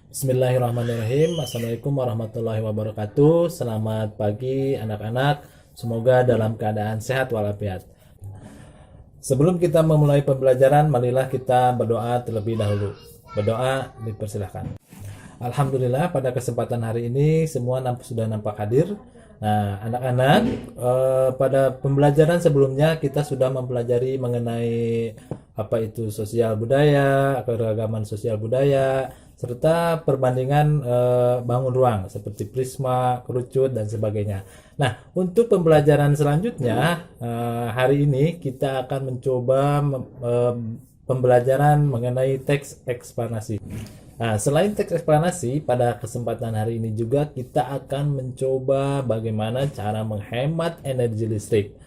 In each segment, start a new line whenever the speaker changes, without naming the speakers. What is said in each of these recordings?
Bismillahirrahmanirrahim. Assalamualaikum warahmatullahi wabarakatuh. Selamat pagi anak-anak. Semoga dalam keadaan sehat walafiat. Sebelum kita memulai pembelajaran, marilah kita berdoa terlebih dahulu. Berdoa dipersilahkan. Alhamdulillah pada kesempatan hari ini semua sudah nampak hadir. Nah, anak-anak, pada pembelajaran sebelumnya kita sudah mempelajari mengenai apa itu sosial budaya, keragaman sosial budaya, serta perbandingan bangun ruang seperti prisma, kerucut, dan sebagainya. Nah, untuk pembelajaran selanjutnya, hari ini kita akan mencoba pembelajaran mengenai teks eksplanasi. Nah, selain teks eksplanasi, pada kesempatan hari ini juga kita akan mencoba bagaimana cara menghemat energi listrik.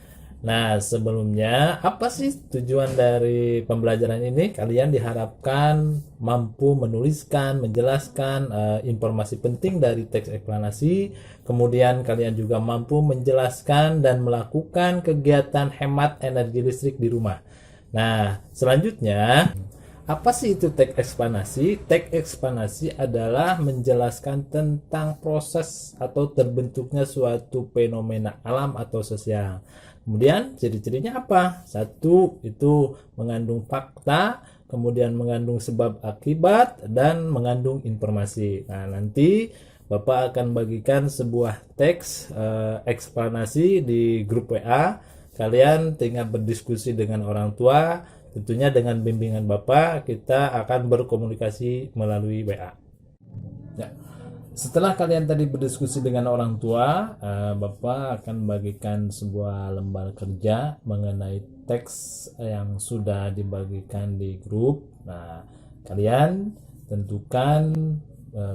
Nah, sebelumnya, apa sih tujuan dari pembelajaran ini? Kalian diharapkan mampu menuliskan, menjelaskan informasi penting dari teks eksplanasi. Kemudian kalian juga mampu menjelaskan dan melakukan kegiatan hemat energi listrik di rumah. Nah, selanjutnya, apa sih itu teks eksplanasi? Teks eksplanasi adalah menjelaskan tentang proses atau terbentuknya suatu fenomena alam atau sosial. Kemudian ciri-cirinya apa? Satu, itu mengandung fakta, kemudian mengandung sebab akibat, dan mengandung informasi. Nah, nanti Bapak akan bagikan sebuah teks eksplanasi di grup WA. Kalian tinggal berdiskusi dengan orang tua. Tentunya dengan bimbingan Bapak, kita akan berkomunikasi melalui WA. Ya. Setelah kalian tadi berdiskusi dengan orang tua, Bapak akan bagikan sebuah lembar kerja mengenai teks yang sudah dibagikan di grup. Nah, kalian tentukan,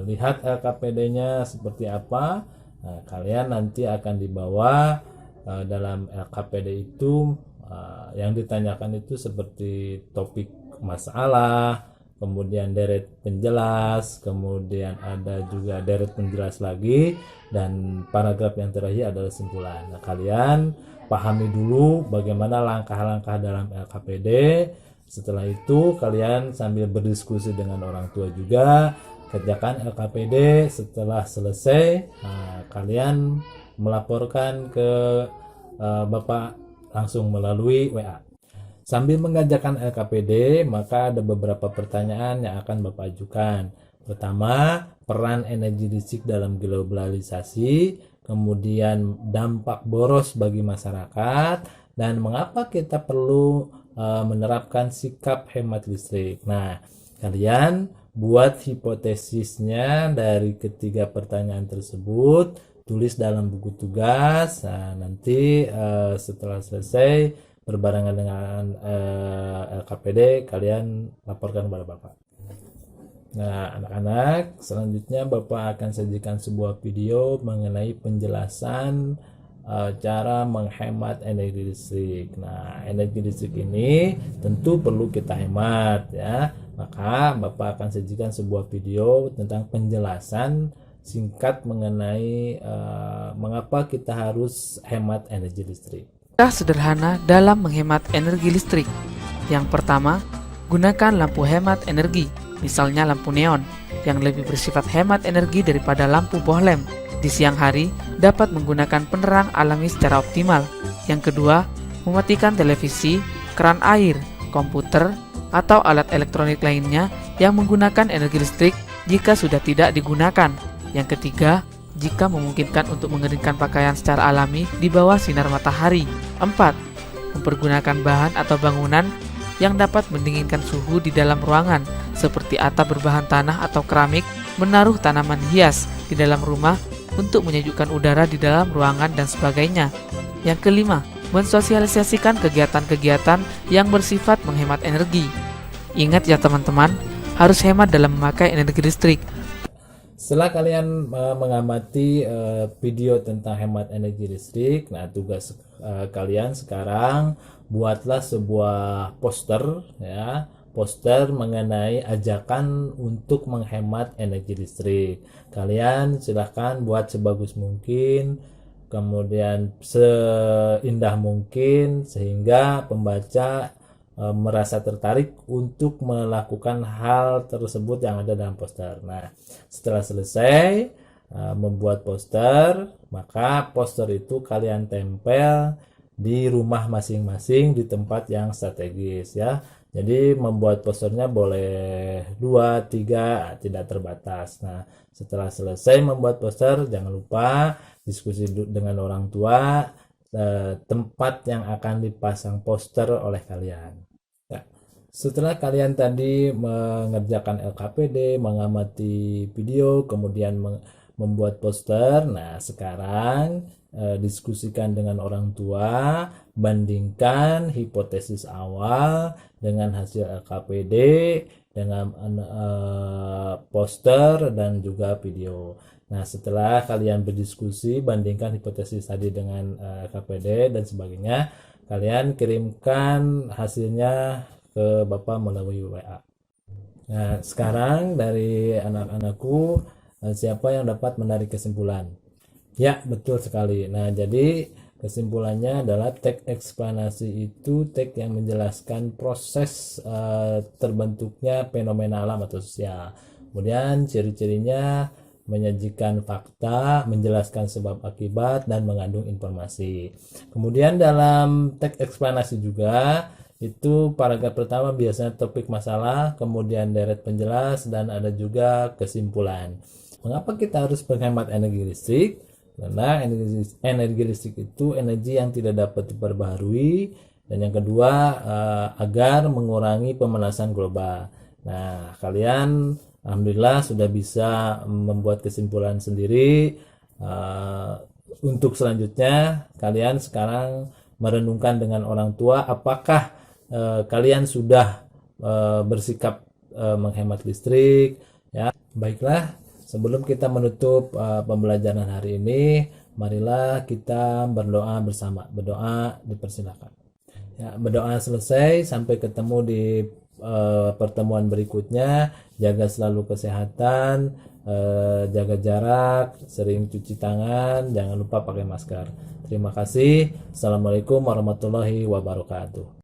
lihat LKPD-nya seperti apa. Nah, kalian nanti akan dibawa dalam LKPD itu. Yang ditanyakan itu seperti topik masalah, kemudian deret penjelas, kemudian ada juga deret penjelas lagi, dan paragraf yang terakhir adalah simpulan. Nah, kalian pahami dulu bagaimana langkah-langkah dalam LKPD. Setelah itu kalian sambil berdiskusi dengan orang tua juga kerjakan LKPD. Setelah selesai, kalian melaporkan ke Bapak langsung melalui WA. Sambil mengerjakan LKPD, maka ada beberapa pertanyaan yang akan Bapak ajukan. Pertama, peran energi listrik dalam globalisasi, kemudian dampak boros bagi masyarakat, dan mengapa kita perlu menerapkan sikap hemat listrik. Nah, kalian buat hipotesisnya dari ketiga pertanyaan tersebut, tulis dalam buku tugas. Nah, nanti setelah selesai berbarengan dengan LKPD, kalian laporkan kepada Bapak. Nah, anak-anak, selanjutnya Bapak akan sajikan sebuah video mengenai penjelasan cara menghemat energi listrik. Nah, energi listrik ini tentu perlu kita hemat ya. Maka Bapak akan sajikan sebuah video tentang penjelasan singkat mengenai mengapa kita harus hemat energi listrik.
Cara sederhana dalam menghemat energi listrik. Yang pertama, gunakan lampu hemat energi, misalnya lampu neon, yang lebih bersifat hemat energi daripada lampu bohlam. Di siang hari, dapat menggunakan penerang alami secara optimal. Yang kedua, mematikan televisi, keran air, komputer, atau alat elektronik lainnya yang menggunakan energi listrik jika sudah tidak digunakan. Yang ketiga, jika memungkinkan untuk mengeringkan pakaian secara alami di bawah sinar matahari. 4. Mempergunakan bahan atau bangunan yang dapat mendinginkan suhu di dalam ruangan, seperti atap berbahan tanah atau keramik, menaruh tanaman hias di dalam rumah untuk menyejukkan udara di dalam ruangan, dan sebagainya. Yang kelima, mensosialisasikan kegiatan-kegiatan yang bersifat menghemat energi. Ingat ya teman-teman, harus hemat dalam memakai energi listrik.
Setelah kalian mengamati video tentang hemat energi listrik, nah tugas kalian sekarang buatlah sebuah poster ya, poster mengenai ajakan untuk menghemat energi listrik. Kalian silahkan buat sebagus mungkin, kemudian seindah mungkin, sehingga pembaca merasa tertarik untuk melakukan hal tersebut yang ada dalam poster. Nah, setelah selesai membuat poster, maka poster itu kalian tempel di rumah masing-masing di tempat yang strategis ya. Jadi membuat posternya boleh 2, 3, tidak terbatas. Nah, setelah selesai membuat poster, jangan lupa diskusi dengan orang tua tempat yang akan dipasang poster oleh kalian. Ya. Setelah kalian tadi mengerjakan LKPD, mengamati video, kemudian membuat poster, nah sekarang diskusikan dengan orang tua, bandingkan hipotesis awal dengan hasil LKPD, dengan poster dan juga video. Nah, setelah kalian berdiskusi, bandingkan hipotesis tadi dengan KPD dan sebagainya, kalian kirimkan hasilnya ke Bapak melalui WA. Nah, sekarang dari anak-anakku, siapa yang dapat menarik kesimpulan? Ya, betul sekali. Nah, jadi kesimpulannya adalah teks eksplanasi itu teks yang menjelaskan proses terbentuknya fenomena alam atau sosial. Kemudian ciri-cirinya menyajikan fakta, menjelaskan sebab akibat, dan mengandung informasi. Kemudian dalam teks eksplanasi juga, itu paragraf pertama biasanya topik masalah, kemudian deret penjelas, dan ada juga kesimpulan. Mengapa kita harus menghemat energi listrik? Karena energi listrik itu energi yang tidak dapat diperbaharui, dan yang kedua agar mengurangi pemanasan global. Nah, kalian alhamdulillah sudah bisa membuat kesimpulan sendiri. Untuk selanjutnya kalian sekarang merenungkan dengan orang tua apakah kalian sudah bersikap menghemat listrik ya. Baiklah, sebelum kita menutup pembelajaran hari ini, marilah kita berdoa bersama. Berdoa dipersilakan. Ya, berdoa selesai, sampai ketemu di pertemuan berikutnya. Jaga selalu kesehatan, jaga jarak, sering cuci tangan, jangan lupa pakai masker. Terima kasih. Assalamualaikum warahmatullahi wabarakatuh.